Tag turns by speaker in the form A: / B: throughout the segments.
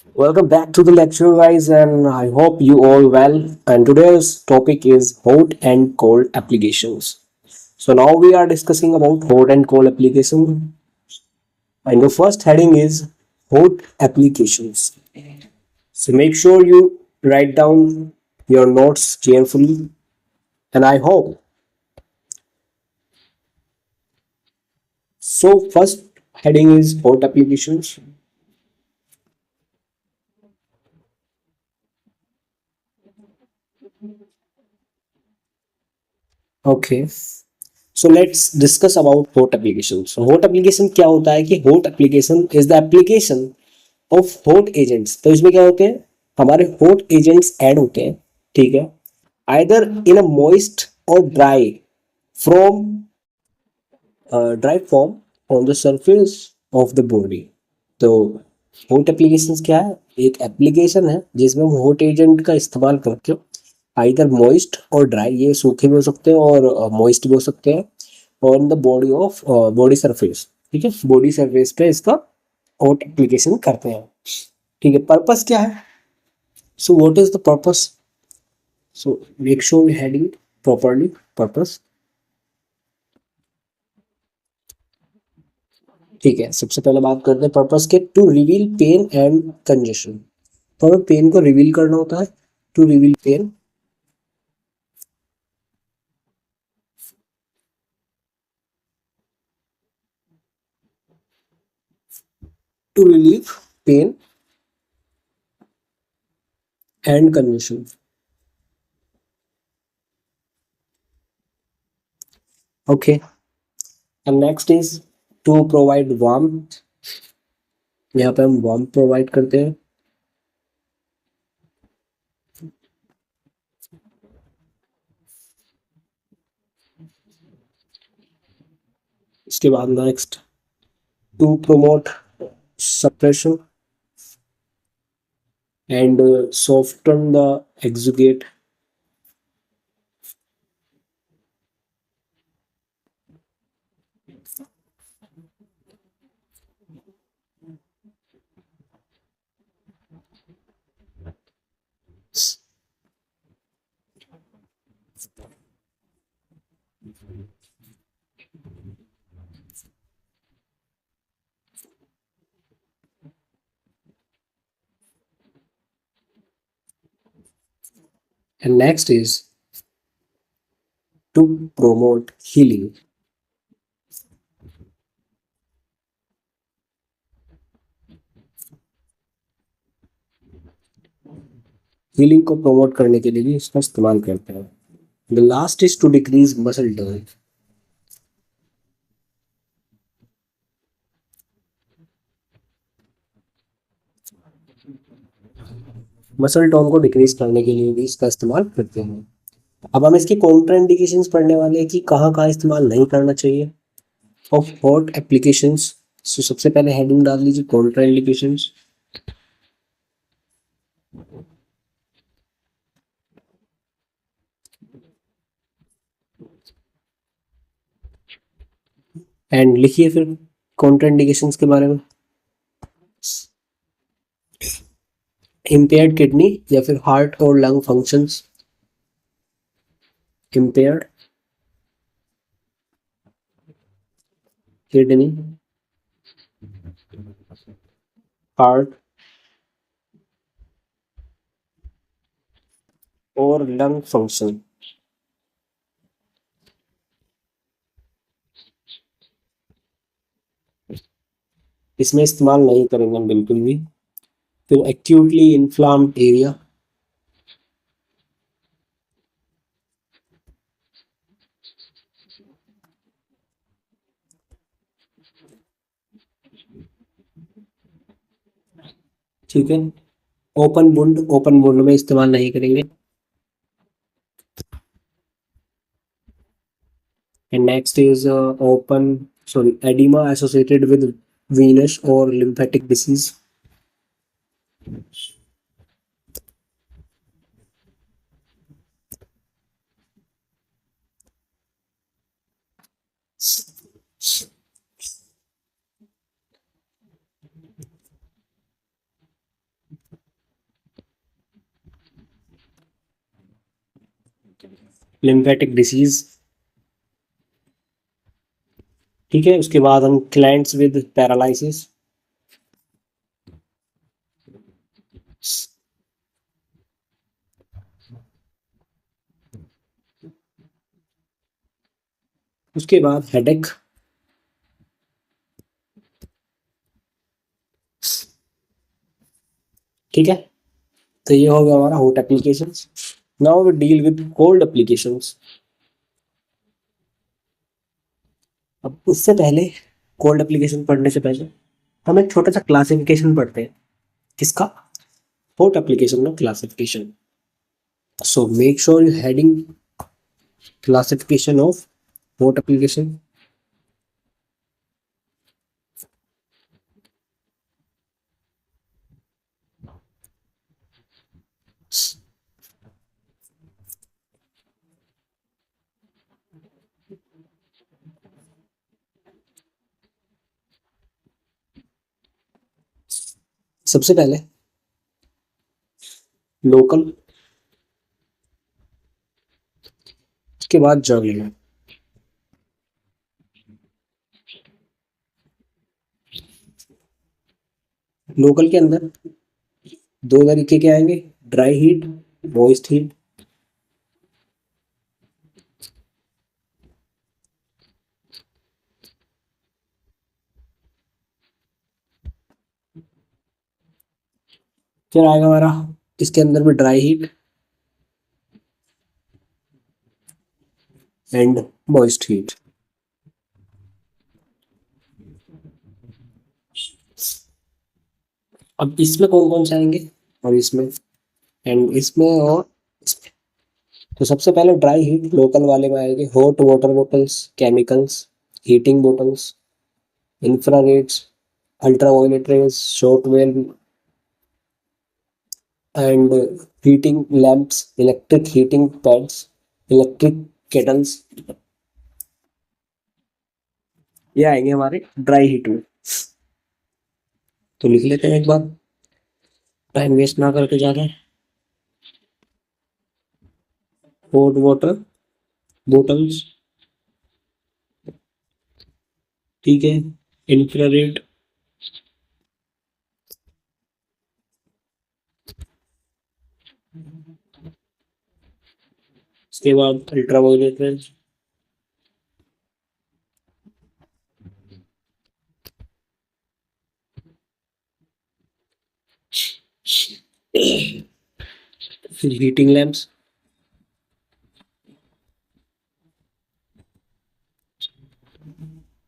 A: Welcome back to the lecture, guys, and I hope you all well. And today's topic is hot and cold applications. So now we are discussing about hot and cold application, and the first heading is hot applications. So make sure you write down your notes carefully, and I hope so. First heading is hot applications. Okay. So let's discuss about hot application. So hot application क्या होता है कि hot application is the application of hot agents. तो इसमें क्या होते हैं, हमारे hot agents ऐड होते हैं, ठीक है, either in a moist or from dry form on the surface of the body. तो hot applications क्या है, एक एप्लीकेशन है जिसमें हम hot agent का इस्तेमाल करके आइदर मॉइस्ट और ड्राई, ये सूखे भी हो सकते हैं और मॉइस्ट भी हो सकते हैं, on the body of body surface, ठीक है, बॉडी सरफेस पे इसका हॉट एप्लीकेशन करते हैं, ठीक है। पर्पस क्या है, so what is the purpose, so make sure heading properly. Purpose, ठीक है, सबसे पहले बात करते हैं पर्पस के। To reveal pain and congestion, तो हमें पेन को रिवील करना होता है, to reveal pain, to relieve pain and congestion. Okay, and next is to provide warmth, यहाँ पे हम वार्म प्रोवाइड करते हैं। इसके बाद next to promote suppression and soften the exudate, and next is to promote healing। Healing को promote करने के लिए भी इसका इस्तेमाल करते हैं। The last is to decrease muscle turn, muscle tone को डिक्रीज करने के लिए भी इसका इस्तेमाल करते हैं। अब हम इसकी कॉन्ट्राइंडिकेशंस पढ़ने वाले हैं कि कहाँ कहाँ इस्तेमाल नहीं करना चाहिए ऑफ हॉट एप्लीकेशंस। सो सबसे पहले हेडिंग डाल लीजिए कॉन्ट्राइंडिकेशंस। एंड लिखिए फिर कॉन्ट्राइंडिकेशंस के बारे में। इम्पेयर्ड किडनी या फिर हार्ट और lung functions, impaired kidney, heart और लंग फंक्शन। इसमें इस्तेमाल नहीं करेंगे हम बिल्कुल भी। फिर एक्यूटली इन्फ्लाम्ड एरिया, ठीक है। ओपन वुंड में इस्तेमाल नहीं करेंगे। And next is open sorry oedema associated with venous or lymphatic disease, lymphatic disease. ठीक है, उसके बाद हम क्लाइंट्स विद पैरालिसिस। उसके बाद हेडेक। ठीक है, तो ये हो गया हमारा hot applications. Now we deal with cold applications. अब उससे पहले, कोल्ड एप्लीकेशन पढ़ने से पहले हम एक छोटा सा क्लासिफिकेशन पढ़ते हैं। किसका? hot application of classification. So make sure you heading classification of hot application. सबसे पहले लोकल, उसके बाद जर्नल। लोकल के अंदर दो तरीके के आएंगे, ड्राई हीट, मॉइस्ट हीट। फिर आएगा हमारा इसके अंदर भी dry heat and moist heat. अब इसमें कौन कौन से आएंगे, और इसमें एंड इसमें और इसमें। तो सबसे पहले ड्राई हीट लोकल वाले में आएंगे hot water bottles, chemicals, heating bottles, infrareds, ultraviolet rays, short wave and heating lamps, electric heating pads, electric kettles, ये आएंगे हमारे ड्राई हीट में। तो लिख लेते हैं एक बार, टाइम वेस्ट ना करके ज़्यादा। हॉट वाटर बोटल्स, ठीक है, इंफ्रारेड, उसके बाद अल्ट्रावायलेट रेज, फिर heating lamps,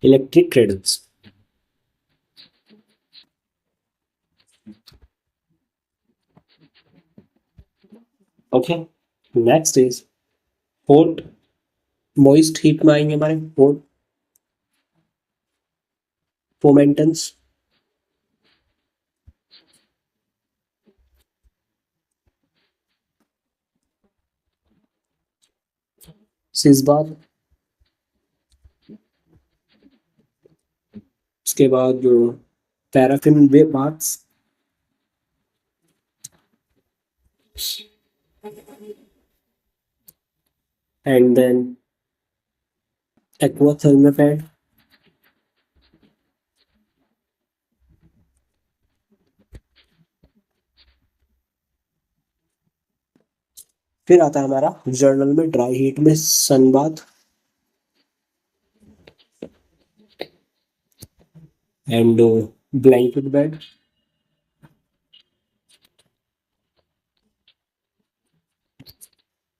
A: electric cradles. Okay, next is hot moist heat में आएंगे हमारे हॉट फोमेंटेंस, सिस बार, उसके बाद जो पैराफिन वे baths, and then aqua thermopad, फिर आता है हमारा जर्नल में ड्राई हीट में sun bath and blanket bed,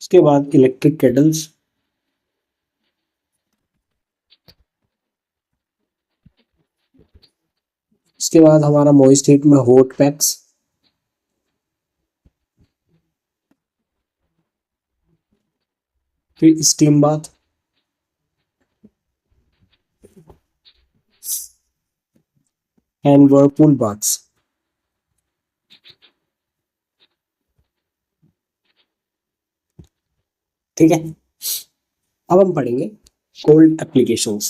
A: उसके बाद इलेक्ट्रिक केटल्स, उसके बाद हमारा मॉइस्ट हीट में हॉट पैक्स, फिर steam bath, and whirlpool baths. ठीक है, अब हम पढ़ेंगे cold applications.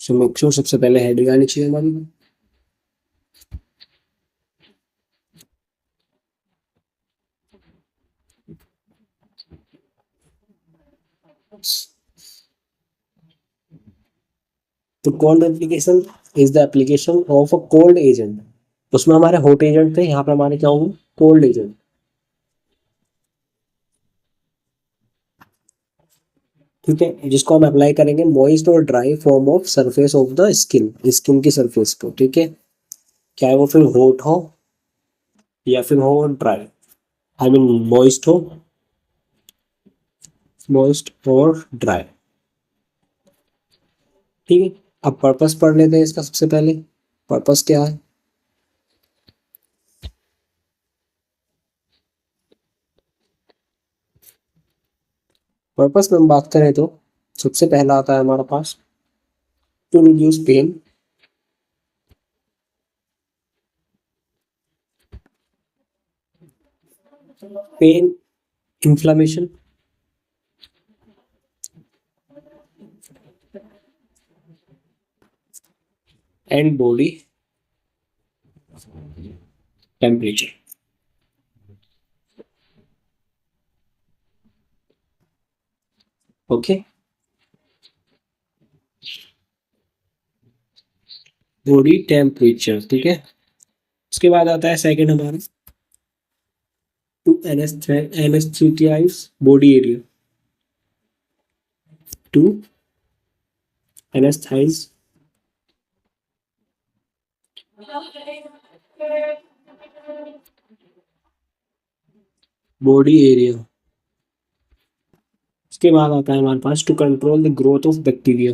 A: So make sure सबसे पहले हेडिंग आनी चाहिए हमारी। तो cold application is the application of a cold agent. उसमें हमारे हॉट एजेंट थे, यहाँ पे हमारे क्या होंगे, कोल्ड एजेंट। ठीक है, जिसको हम अप्लाई करेंगे मॉइस्ट और dry form of surface of the skin, skin की सरफेस को। ठीक है, चाहे वो फिर हॉट हो या फिर हो ड्राई, आई मीन मॉइस्ट हो, मॉइस्ट और ड्राई। ठीक है, अब पर्पस पढ़ लेते हैं इसका। सबसे पहले पर्पस क्या है। पर्पस में हम बात करें तो सबसे पहला आता है हमारे पास to reduce pain, pain, inflammation, and body temperature. Okay, body temperature. ठीक है, उसके बाद आता है सेकंड हमारा to anaesthetise body area, to anaesthetise body area. उसके बाद आता है हमारे पास to control the growth of bacteria,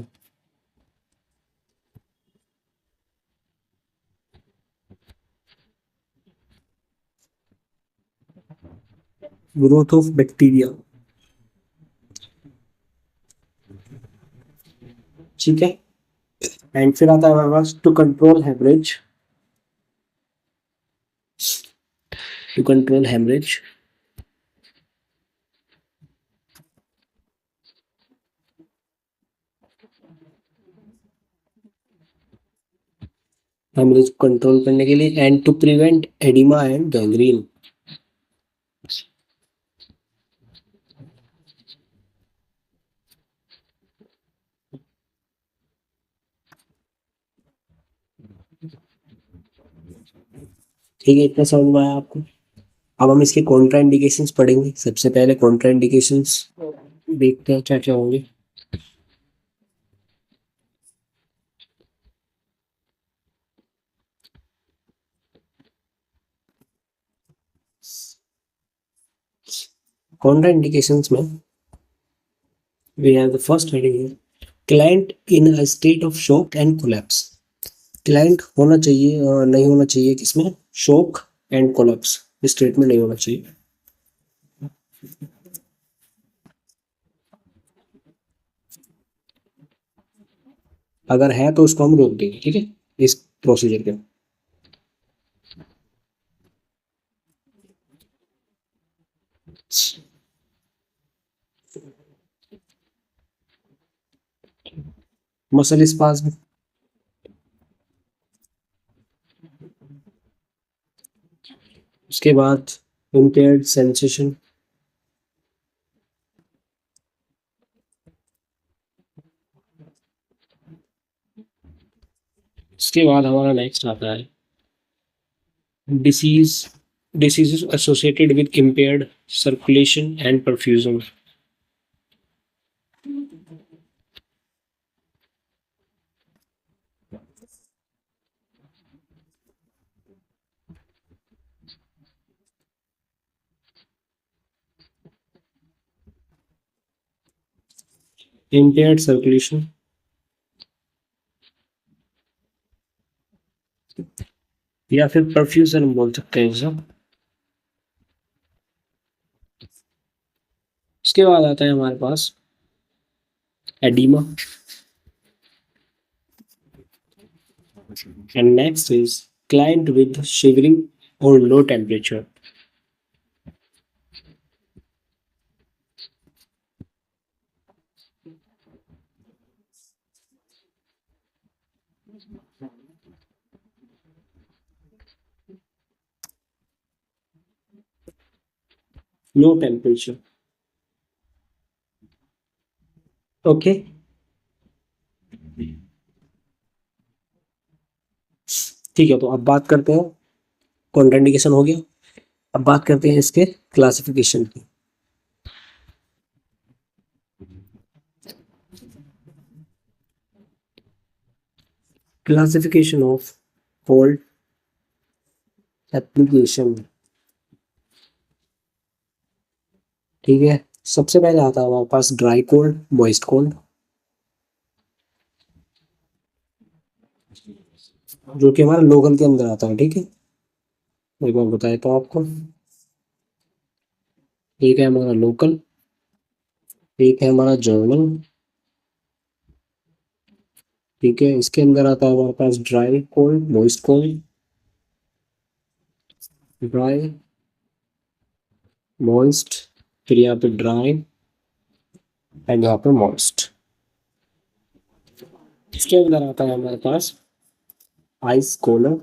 A: growth of bacteria. ठीक है, एंड फिर आता है हमारे पास to control haemorrhage, to control haemorrhage. Haemorrhage को कंट्रोल करने के लिए, and to prevent oedema and gangrene. ठीक है, इतना समझ में आया आपको। अब हम इसके कॉन्ट्राइंडिकेशंस पढ़ेंगे। सबसे पहले कॉन्ट्राइंडिकेशंस देखते हैं क्या क्या होंगे। कॉन्ट्राइंडिकेशंस में we have the first heading है client in a state of shock and collapse. Client होना चाहिए और नहीं होना चाहिए किसमें, शॉक एंड कोलैप्स स्टेट में नहीं होना चाहिए। अगर है तो उसको हम रोक देंगे। ठीक है, इस प्रोसीजर के। मसल स्पाज्म, उसके बाद इम्पेयर्ड सेंसेशन, उसके बाद हमारा नेक्स्ट आता है disease, diseases associated with impaired circulation and perfusion. Impaired circulation या फिर परफ्यूजन बोल सकते हैं इसे। उसके बाद आता है हमारे पास oedema, and next is client with shivering or low temperature. Low temperature, okay, ठीक है, तो अब बात करते हैं, कॉन्ट्राइंडिकेशन हो गया। अब बात करते हैं इसके क्लासिफिकेशन की। क्लासिफिकेशन ऑफ कोल्ड एप्लीकेशन, ठीक है। सबसे पहले आता है हमारे पास ड्राई कोल्ड, मॉइस्ट कोल्ड, जो कि हमारा लोकल के अंदर आता है, ठीक है। एक बार बताए तो आपको, एक है हमारा लोकल, एक है हमारा जर्नल, ठीक है। इसके अंदर आता है हमारे पास dry cold, moist cold, dry, moist, फिर यहाँ पे ड्राई एंड यहाँ पे मॉइस्ट। इसके अंदर आता है हमारे पास ice collar,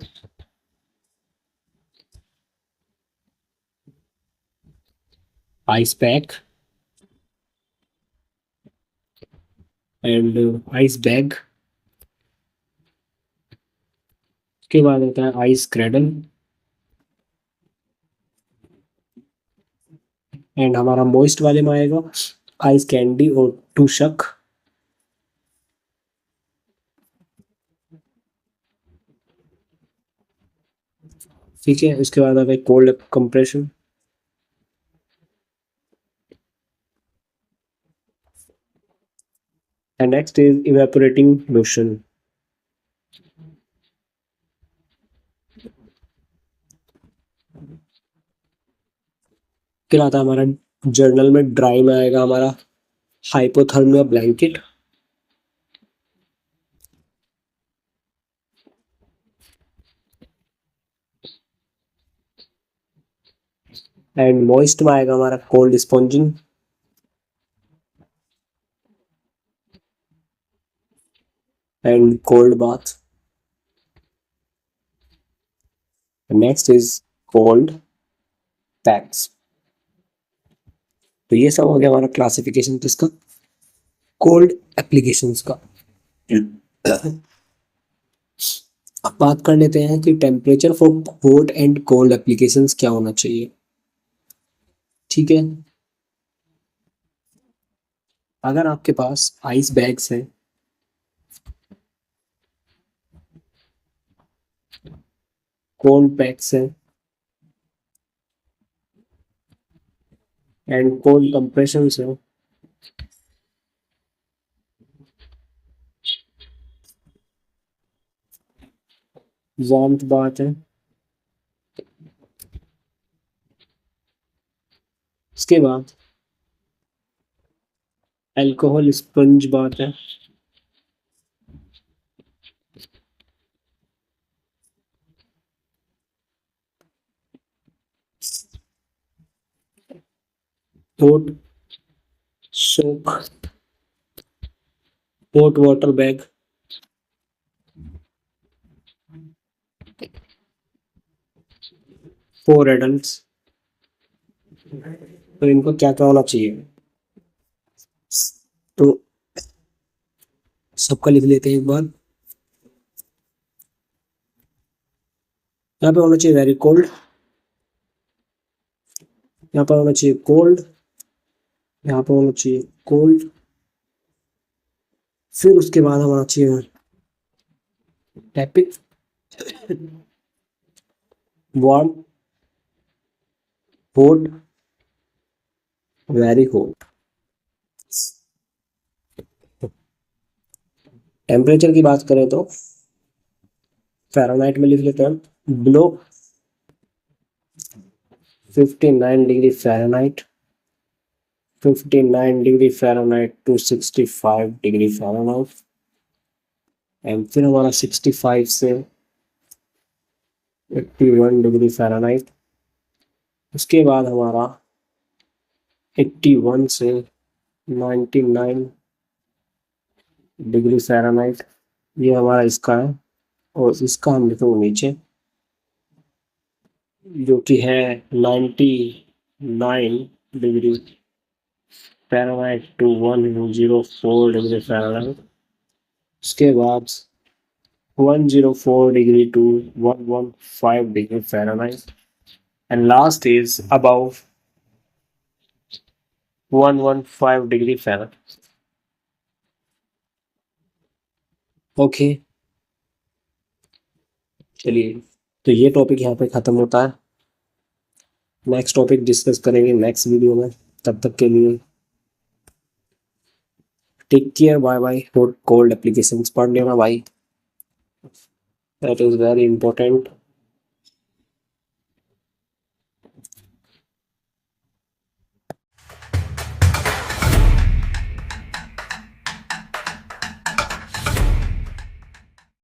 A: ice pack and ice bag. उसके बाद आता है आइस क्रेडल एंड हमारा मॉइस्ट वाले में आएगा आइस कैंडी और टू शक। ठीक है, उसके बाद आता है cold compression, and next is evaporating lotion. फिर आता है हमारा जर्नल में, ड्राई में आएगा हमारा हाइपोथर्मिया ब्लैंकेट, एंड मॉइस्ट में आएगा हमारा cold sponging, and cold bath. Next is cold PACS. तो ये सब हो गया हमारा क्लासिफिकेशन किसका, कोल्ड एप्लीकेशंस का। अब बात कर लेते हैं कि temperature for hot and cold applications क्या होना चाहिए, ठीक है। अगर आपके पास आइस बैग्स हैं, कोल्ड पैक्स हैं एंड कोल्ड कंप्रेशंस हैं, वार्मथ बात है, उसके बाद अल्कोहल स्पंज बात है, hot soak, hot water bag, for adults. तो इनको क्या क्या होना चाहिए, तो सबका लिख लेते हैं एक बार। यहाँ पे होना चाहिए वेरी कोल्ड, यहाँ पर होना चाहिए कोल्ड, यहाँ पर होना चाहिए कोल्ड, फिर उसके बाद होना चाहिए tepid, warm, hot, very hot. Temperature की बात करें तो फ़ारेनहाइट में लिख लेते हैं, below 59 degree Fahrenheit, 59 degree Fahrenheit to 65 degree Fahrenheit, and फिर हमारा 65 से 81 डिग्री फ़ारेनहाइट। उसके बाद हमारा 81 से 99 डिग्री फ़ारेनहाइट, ये हमारा इसका है, और इसका हम लिखेंगे नीचे, जो कि है 99 degree Fahrenheit to 104 degree Fahrenheit, उसके बाद 104 degree to 115 degree Fahrenheit, and last is above 115 degree Fahrenheit. Okay, चलिए, तो ये टॉपिक यहाँ पे ख़त्म होता है। नेक्स्ट टॉपिक डिस्कस करेंगे नेक्स्ट वीडियो में। तब तक के लिए take care, bye bye. Hot cold applications पढ़ लेना भाई, दैट इज़ वेरी इंपॉर्टेंट।